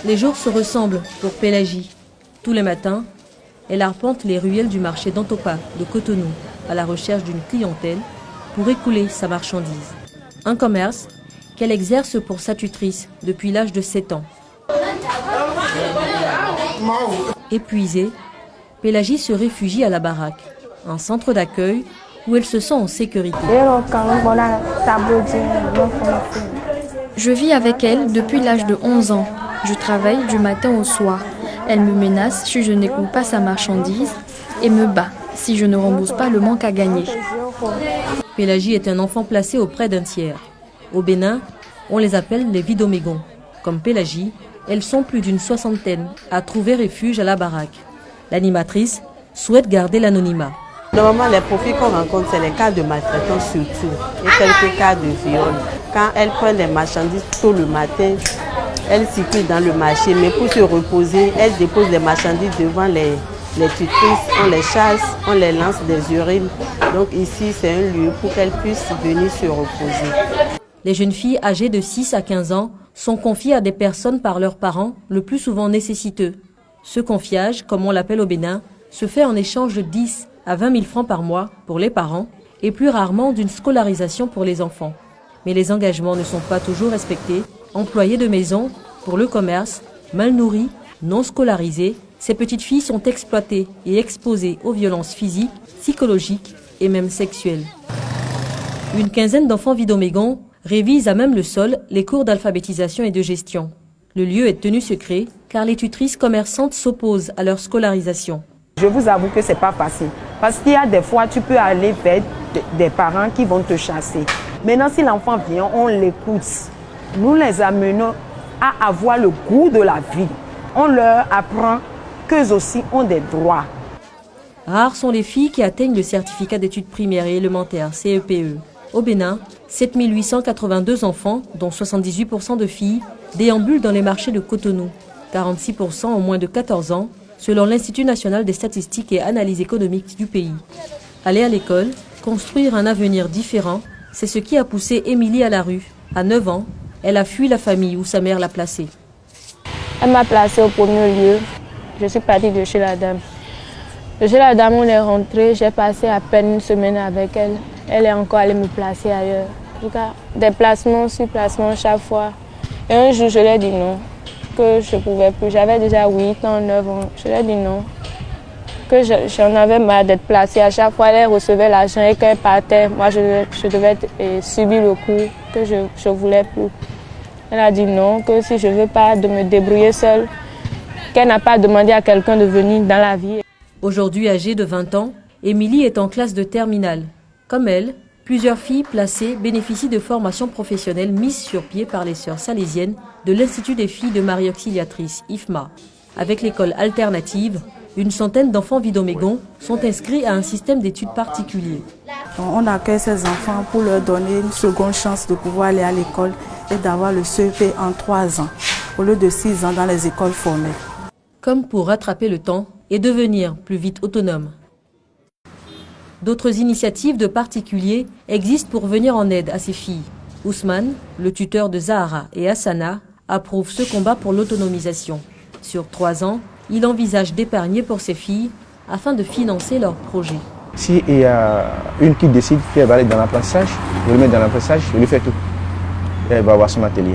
Les jours se ressemblent pour Pélagie. Tous les matins, elle arpente les ruelles du marché d'Antopa de Cotonou à la recherche d'une clientèle pour écouler sa marchandise. Un commerce qu'elle exerce pour sa tutrice depuis l'âge de 7 ans. Épuisée, Pélagie se réfugie à la baraque, un centre d'accueil où elle se sent en sécurité. Je vis avec elle depuis l'âge de 11 ans. Je travaille du matin au soir. Elle me menace si je n'écoule pas sa marchandise et me bat si je ne rembourse pas le manque à gagner. Pélagie est un enfant placé auprès d'un tiers. Au Bénin, on les appelle les vidomégons. Comme Pélagie, elles sont plus d'une soixantaine à trouver refuge à la baraque. L'animatrice souhaite garder l'anonymat. Normalement, les profils qu'on rencontre, c'est les cas de maltraitance surtout et quelques cas de viol. Quand elles prennent les marchandises tôt le matin, elles circulent dans le marché, mais pour se reposer, elles déposent les marchandises devant les tutrices, on les chasse, on les lance des urines. Donc ici, c'est un lieu pour qu'elles puissent venir se reposer. Les jeunes filles âgées de 6 à 15 ans sont confiées à des personnes par leurs parents, le plus souvent nécessiteux. Ce confiage, comme on l'appelle au Bénin, se fait en échange de 10 à 20 000 francs par mois pour les parents et plus rarement d'une scolarisation pour les enfants. Mais les engagements ne sont pas toujours respectés. Employées de maison, pour le commerce, mal nourries, non scolarisées, ces petites filles sont exploitées et exposées aux violences physiques, psychologiques et même sexuelles. Une quinzaine d'enfants vidomégons révisent à même le sol les cours d'alphabétisation et de gestion. Le lieu est tenu secret car les tutrices commerçantes s'opposent à leur scolarisation. Je vous avoue que ce n'est pas facile. Parce qu'il y a des fois, tu peux aller vers des parents qui vont te chasser. Maintenant, si l'enfant vient, on l'écoute. Nous les amenons à avoir le goût de la vie. On leur apprend qu'eux aussi ont des droits. Rares sont les filles qui atteignent le certificat d'études primaires et élémentaires, CEPE. Au Bénin, 7 882 enfants, dont 78% de filles, déambulent dans les marchés de Cotonou. 46% ont moins de 14 ans, selon l'Institut national des statistiques et analyses économiques du pays. Aller à l'école, construire un avenir différent, c'est ce qui a poussé Émilie à la rue. À 9 ans, elle a fui la famille où sa mère l'a placée. Elle m'a placée au premier lieu. Je suis partie de chez la dame. De chez la dame, on est rentré. J'ai passé à peine une semaine avec elle. Elle est encore allée me placer ailleurs. En tout cas, des placements sur placements chaque fois. Et un jour, je lui ai dit non, que je ne pouvais plus. J'avais déjà 8 ans, 9 ans. Je lui ai dit non, que j'en avais marre d'être placée. À chaque fois, elle recevait l'argent et quand elle partait, moi, je devais subir le coup, que je ne voulais plus. Elle a dit non, que si je ne veux pas de me débrouiller seule, qu'elle n'a pas demandé à quelqu'un de venir dans la vie. Aujourd'hui âgée de 20 ans, Émilie est en classe de terminale. Comme elle, plusieurs filles placées bénéficient de formations professionnelles mises sur pied par les sœurs salésiennes de l'Institut des filles de Marie Auxiliatrice, IFMA. Avec l'école alternative, une centaine d'enfants vidomégons sont inscrits à un système d'études particulier. On accueille ces enfants pour leur donner une seconde chance de pouvoir aller à l'école et d'avoir le CEP en 3 ans, au lieu de 6 ans dans les écoles formelles. Comme pour rattraper le temps et devenir plus vite autonome. D'autres initiatives de particuliers existent pour venir en aide à ces filles. Ousmane, le tuteur de Zahara et Hassana, approuve ce combat pour l'autonomisation. Sur 3 ans, il envisage d'épargner pour ses filles afin de financer leur projet. S'il y a une qui décide qu'elle va aller dans l'apprentissage, je le mets dans l'apprentissage, je lui fais tout. Elle va avoir son atelier.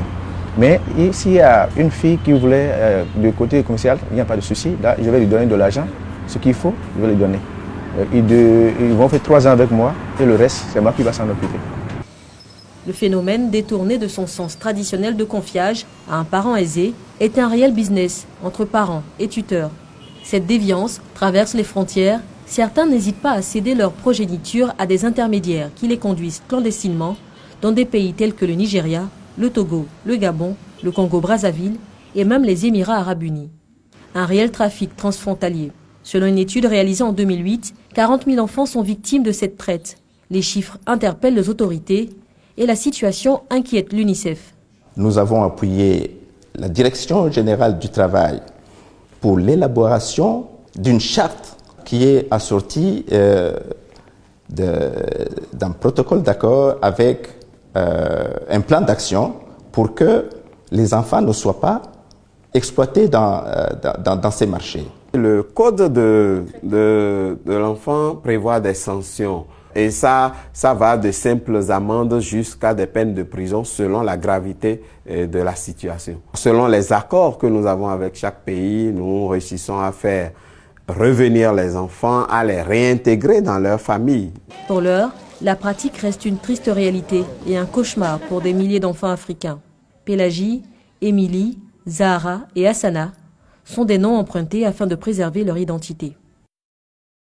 Mais s'il y a une fille qui voulait du côté commercial, il n'y a pas de souci. Là, je vais lui donner de l'argent, ce qu'il faut, je vais lui donner. Ils vont faire 3 ans avec moi et le reste, c'est moi qui va s'en occuper. Le phénomène, détourné de son sens traditionnel de confiage à un parent aisé, est un réel business entre parents et tuteurs. Cette déviance traverse les frontières. Certains n'hésitent pas à céder leur progéniture à des intermédiaires qui les conduisent clandestinement dans des pays tels que le Nigeria, le Togo, le Gabon, le Congo-Brazzaville et même les Émirats arabes unis. Un réel trafic transfrontalier. Selon une étude réalisée en 2008, 40 000 enfants sont victimes de cette traite. Les chiffres interpellent les autorités et la situation inquiète l'UNICEF. Nous avons appuyé la Direction générale du travail pour l'élaboration d'une charte qui est assortie d'un protocole d'accord avec un plan d'action pour que les enfants ne soient pas exploités dans ces marchés. Le code de l'enfant prévoit des sanctions. Et ça va de simples amendes jusqu'à des peines de prison selon la gravité de la situation. Selon les accords que nous avons avec chaque pays, nous réussissons à faire revenir les enfants, à les réintégrer dans leur famille. Pour l'heure, la pratique reste une triste réalité et un cauchemar pour des milliers d'enfants africains. Pélagie, Émilie, Zahara et Hassana sont des noms empruntés afin de préserver leur identité.